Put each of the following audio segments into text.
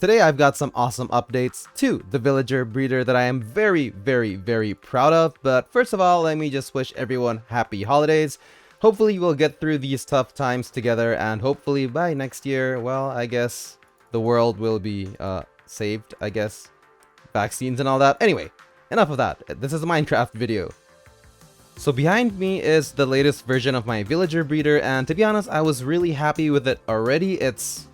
Today I've got some awesome updates to the villager breeder that I am very proud of, but first of all, let me just wish everyone happy holidays. Hopefully we'll get through these tough times together, and hopefully by next year, well, I guess the world will be saved, I guess. Vaccines and all that. Anyway, enough of that. This is a Minecraft video. So behind me is the latest version of my villager breeder, and to be honest, I was really happy with it already. It's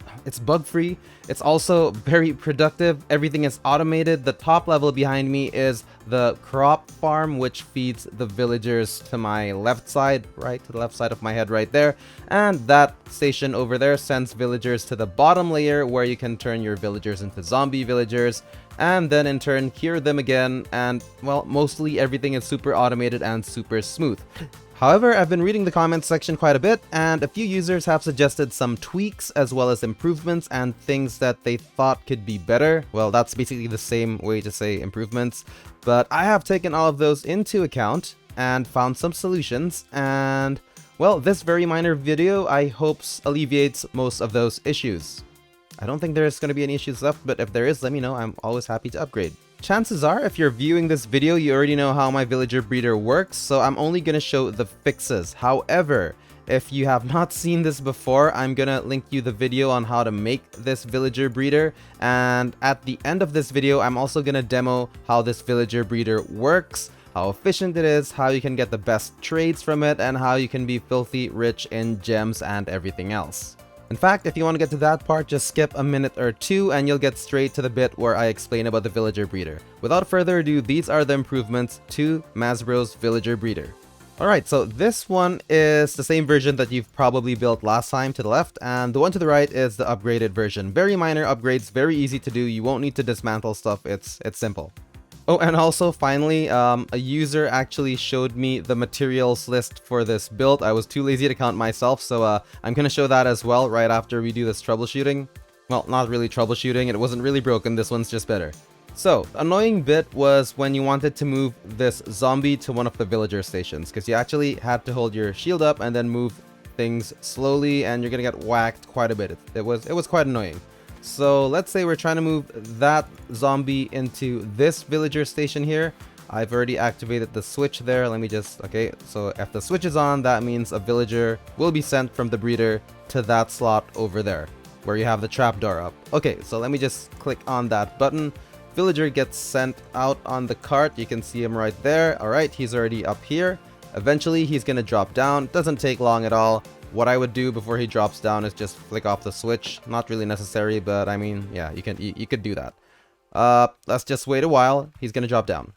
bug-free. It's also very productive. Everything is automated. The top level behind me is the crop farm, which feeds the villagers to my left side, right to the left side of my head right there. And that station over there sends villagers to the bottom layer, where you can turn your villagers into zombie villagers, and then in turn cure them again. And well, mostly everything is super automated and super smooth. However, I've been reading the comments section quite a bit, and a few users have suggested some tweaks as well as improvements and things that they thought could be better. Well, that's basically the same way to say improvements, but I have taken all of those into account and found some solutions, and well, this very minor video I hope alleviates most of those issues. I don't think there's going to be any issues left, but if there is, let me know. I'm always happy to upgrade. Chances are, if you're viewing this video, you already know how my villager breeder works, so I'm only going to show the fixes. However, if you have not seen this before, I'm going to link you the video on how to make this villager breeder, and at the end of this video, I'm also going to demo how this villager breeder works, how efficient it is, how you can get the best trades from it, and how you can be filthy rich in gems and everything else. In fact, if you want to get to that part, just skip a minute or two and you'll get straight to the bit where I explain about the villager breeder. Without further ado, these are the improvements to MazBro's villager breeder. Alright, so this one is the same version that you've probably built last time to the left, and the one to the right is the upgraded version. Very minor upgrades, very easy to do. You won't need to dismantle stuff. It's simple. Oh, and also, finally, a user actually showed me the materials list for this build. I was too lazy to count myself, so I'm going to show that as well right after we do this troubleshooting. Well, not really troubleshooting. It wasn't really broken. This one's just better. So, the annoying bit was when you wanted to move this zombie to one of the villager stations, because you actually had to hold your shield up and then move things slowly, and you're going to get whacked quite a bit. It was quite annoying. So let's say we're trying to move that zombie into this villager station here. I've already activated the switch there. Let me just, okay, so if the switch is on, that means a villager will be sent from the breeder to that slot over there, where you have the trapdoor up. Okay, so let me just click on that button. Villager gets sent out on the cart. You can see him right there. All right, he's already up here. Eventually, he's going to drop down. Doesn't take long at all. What I would do before he drops down is just flick off the switch. Not really necessary, but I mean, yeah, you could do that. Let's just wait a while. He's gonna drop down.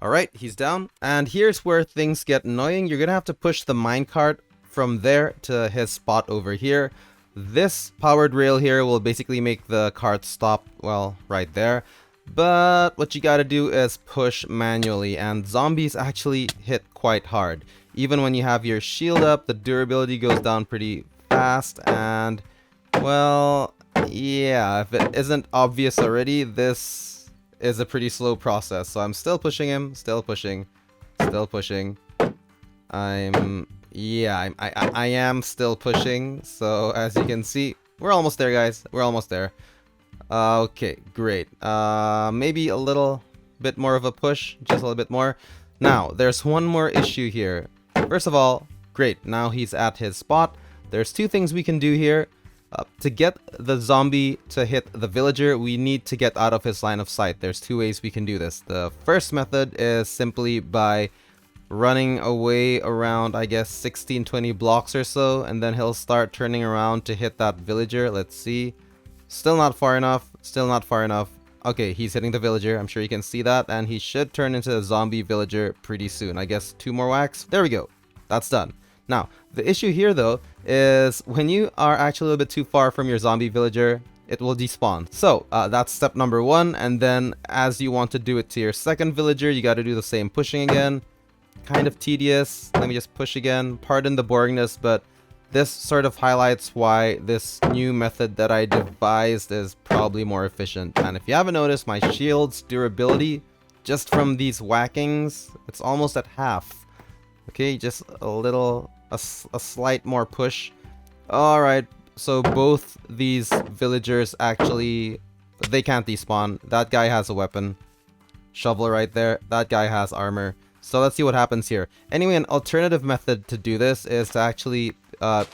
Alright, he's down. And here's where things get annoying. You're gonna have to push the minecart from there to his spot over here. This powered rail here will basically make the cart stop, well, right there. But what you gotta do is push manually, and zombies actually hit quite hard. Even when you have your shield up, the durability goes down pretty fast, and well, yeah, if it isn't obvious already, this is a pretty slow process. So I'm still pushing him, still pushing, still pushing. I am still pushing. So as you can see, we're almost there, guys. We're almost there. Okay, great. Maybe a little bit more of a push, just a little bit more. Now, there's one more issue here. First of all, great, now he's at his spot. There's two things we can do here. To get the zombie to hit the villager, we need to get out of his line of sight. There's two ways we can do this. The first method is simply by running away around, I guess, 16-20 blocks or so, and then he'll start turning around to hit that villager. Let's see. Still not far enough. Still not far enough. Okay, he's hitting the villager. I'm sure you can see that, and he should turn into a zombie villager pretty soon. I guess 2 more whacks. There we go. That's done. Now, the issue here, though, is when you are actually a little bit too far from your zombie villager, it will despawn. So, that's step number 1, and then as you want to do it to your second villager, you got to do the same pushing again. Kind of tedious. Let me just push again. Pardon the boringness, but this sort of highlights why this new method that I devised is probably more efficient. And if you haven't noticed, my shield's durability, just from these whackings, it's almost at half. Okay, just a slight more push. Alright, So both these villagers actually, they can't despawn. That guy has a weapon. Shovel right there. That guy has armor. So let's see what happens here. Anyway, an alternative method to do this is to actually,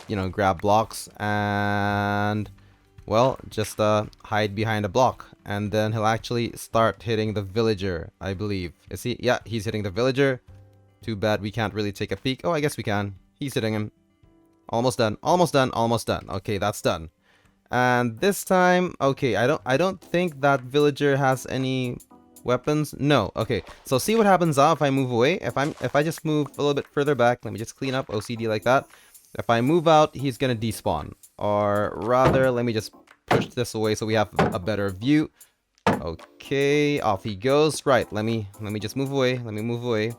you know, grab blocks and, well, just hide behind a block. And then he'll actually start hitting the villager, I believe. Is he? Yeah, he's hitting the villager. Too bad we can't really take a peek. Oh, I guess we can. He's hitting him. Almost done. Almost done. Almost done. Okay, that's done. And this time, okay, I don't think that villager has any weapons. No. Okay. So see what happens now if I move away. If I just move a little bit further back, let me just clean up OCD like that. If I move out, he's gonna despawn. Or rather, let me just push this away so we have a better view. Okay, off he goes. Right, let me just move away. Let me move away.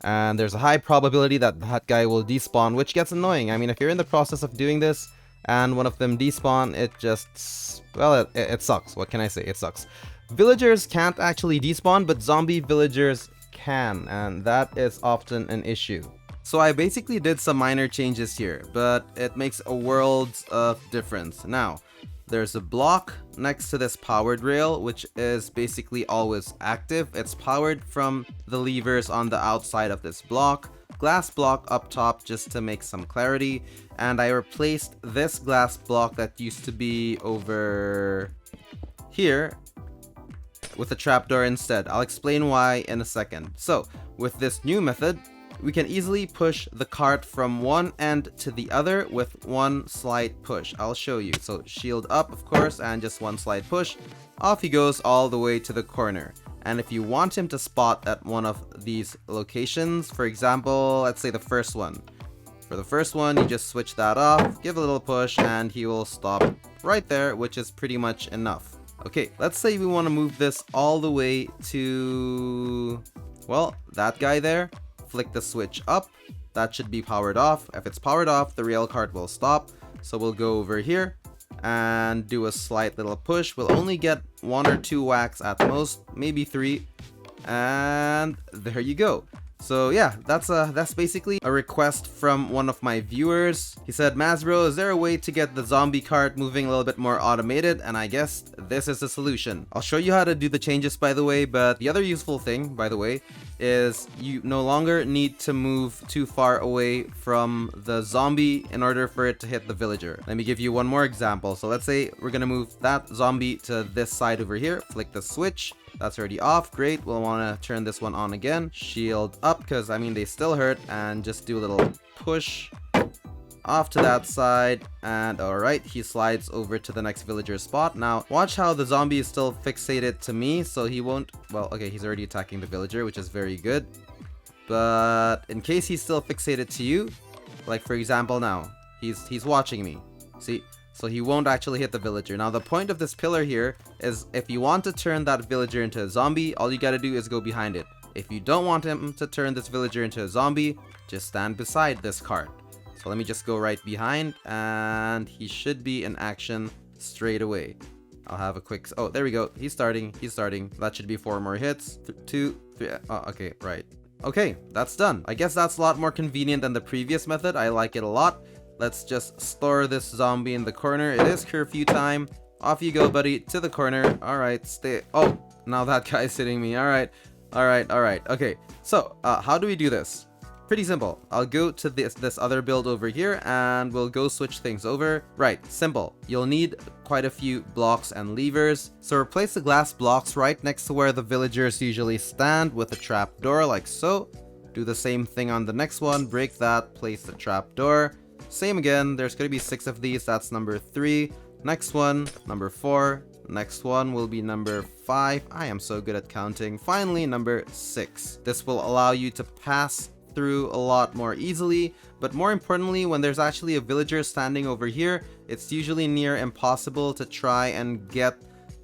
And there's a high probability that that guy will despawn, which gets annoying. I mean, if you're in the process of doing this and one of them despawn, it just, well, it sucks. What can I say? It sucks. Villagers can't actually despawn, but zombie villagers can, and that is often an issue. So I basically did some minor changes here, but it makes a world of difference. Now, there's a block next to this powered rail, which is basically always active. It's powered from the levers on the outside of this block. Glass block up top just to make some clarity. And I replaced this glass block that used to be over here with a trapdoor instead. I'll explain why in a second. So, with this new method, we can easily push the cart from one end to the other with one slight push. I'll show you. So shield up, of course, and just one slight push. Off he goes all the way to the corner. And if you want him to spot at one of these locations, for example, let's say the first one. For the first one, you just switch that off, give a little push, and he will stop right there, which is pretty much enough. Okay, let's say we want to move this all the way to, well, that guy there. Flick the switch up, that should be powered off. If it's powered off, the rail cart will stop. So we'll go over here and do a slight little push. We'll only get 1 or 2 whacks at most, maybe 3, and there you go. So yeah, that's basically a request from one of my viewers. He said, MazBro, is there a way to get the zombie cart moving a little bit more automated? And I guess this is the solution. I'll show you how to do the changes, by the way, but the other useful thing, by the way, is you no longer need to move too far away from the zombie in order for it to hit the villager. Let me give you one more example. So let's say we're gonna move that zombie to this side over here, flick the switch. That's already off. Great. We'll want to turn this one on again. Shield up, because I mean they still hurt, and just do a little push off to that side. And alright, he slides over to the next villager spot. Now watch how the zombie is still fixated to me, so he won't, well, okay, he's already attacking the villager, which is very good. But in case he's still fixated to you, like for example now, he's watching me. See? So he won't actually hit the villager. Now the point of this pillar here is if you want to turn that villager into a zombie, all you gotta do is go behind it. If you don't want him to turn this villager into a zombie, just stand beside this cart. So let me just go right behind, and he should be in action straight away. I'll have a quick, oh, there we go. He's starting. That should be 4 more hits. 2, 3, oh, okay, right. Okay, that's done. I guess that's a lot more convenient than the previous method. I like it a lot. Let's just store this zombie in the corner. It is curfew time. Off you go, buddy, to the corner. All right, stay. Oh, now that guy's hitting me. All right. Okay, so how do we do this? Pretty simple. I'll go to this other build over here, and we'll go switch things over. Right, simple. You'll need quite a few blocks and levers. So replace the glass blocks right next to where the villagers usually stand with a trap door like so. Do the same thing on the next one. Break that, place the trap door. Same again, there's going to be 6 of these, that's number 3. Next one, number 4. Next one will be number 5. I am so good at counting. Finally, number 6. This will allow you to pass through a lot more easily, but more importantly, when there's actually a villager standing over here, it's usually near impossible to try and get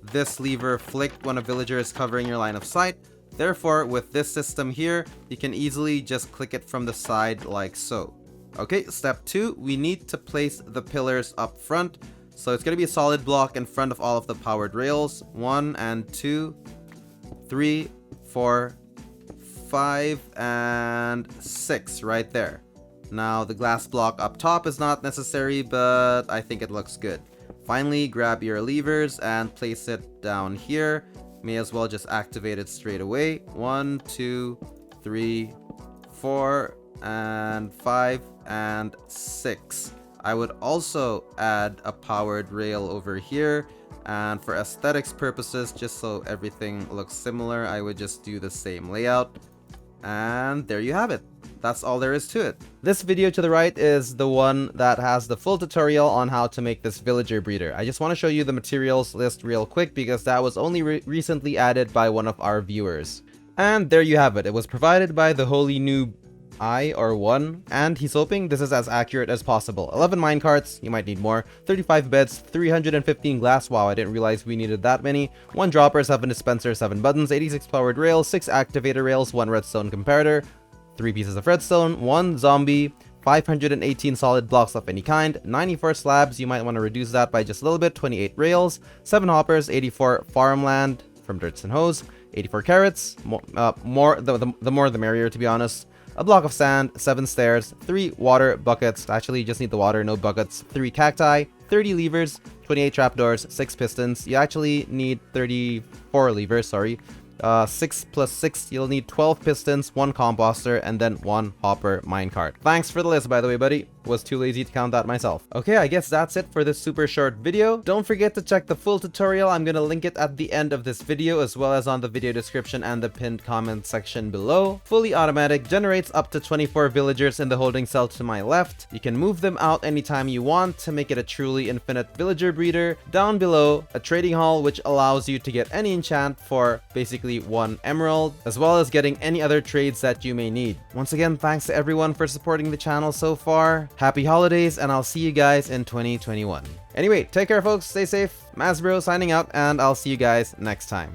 this lever flicked when a villager is covering your line of sight. Therefore, with this system here, you can easily just click it from the side like so. Okay, step 2, we need to place the pillars up front. So it's going to be a solid block in front of all of the powered rails. 1 and 2, 3, 4, 5, and 6 right there. Now the glass block up top is not necessary, but I think it looks good. Finally, grab your levers and place it down here. May as well just activate it straight away. 1, 2, 3, 4, and 5, and 6. I would also add a powered rail over here, and for aesthetics purposes, just so everything looks similar, I would just do the same layout. And there you have it. That's all there is to it. This video to the right is the one that has the full tutorial on how to make this villager breeder. I just want to show you the materials list real quick because that was only recently added by one of our viewers. And there you have it. It was provided by the Holy Noob I or 1, and he's hoping this is as accurate as possible. 11 minecarts, you might need more, 35 beds, 315 glass, wow I didn't realize we needed that many, 1 dropper, 7 dispenser, 7 buttons, 86 powered rails, 6 activator rails, 1 redstone comparator, 3 pieces of redstone, 1 zombie, 518 solid blocks of any kind, 94 slabs, you might want to reduce that by just a little bit, 28 rails, 7 hoppers, 84 farmland from Dirts and Hose, 84 carrots, the more the merrier to be honest, a block of sand, 7 stairs, 3 water buckets, actually you just need the water, no buckets, 3 cacti, 30 levers, 28 trapdoors, 6 pistons, you actually need 34 levers, sorry, 6 plus 6, you'll need 12 pistons, 1 composter, and then 1 hopper minecart. Thanks for the list, by the way, buddy. Was too lazy to count that myself. Okay, I guess that's it for this super short video. Don't forget to check the full tutorial. I'm gonna link it at the end of this video, as well as on the video description and the pinned comment section below. Fully automatic, generates up to 24 villagers in the holding cell to my left. You can move them out anytime you want to make it a truly infinite villager breeder. Down below, a trading hall which allows you to get any enchant for basically 1 emerald, as well as getting any other trades that you may need. Once again, thanks to everyone for supporting the channel so far. Happy holidays, and I'll see you guys in 2021. Anyway, take care folks, stay safe, MazBro signing out, and I'll see you guys next time.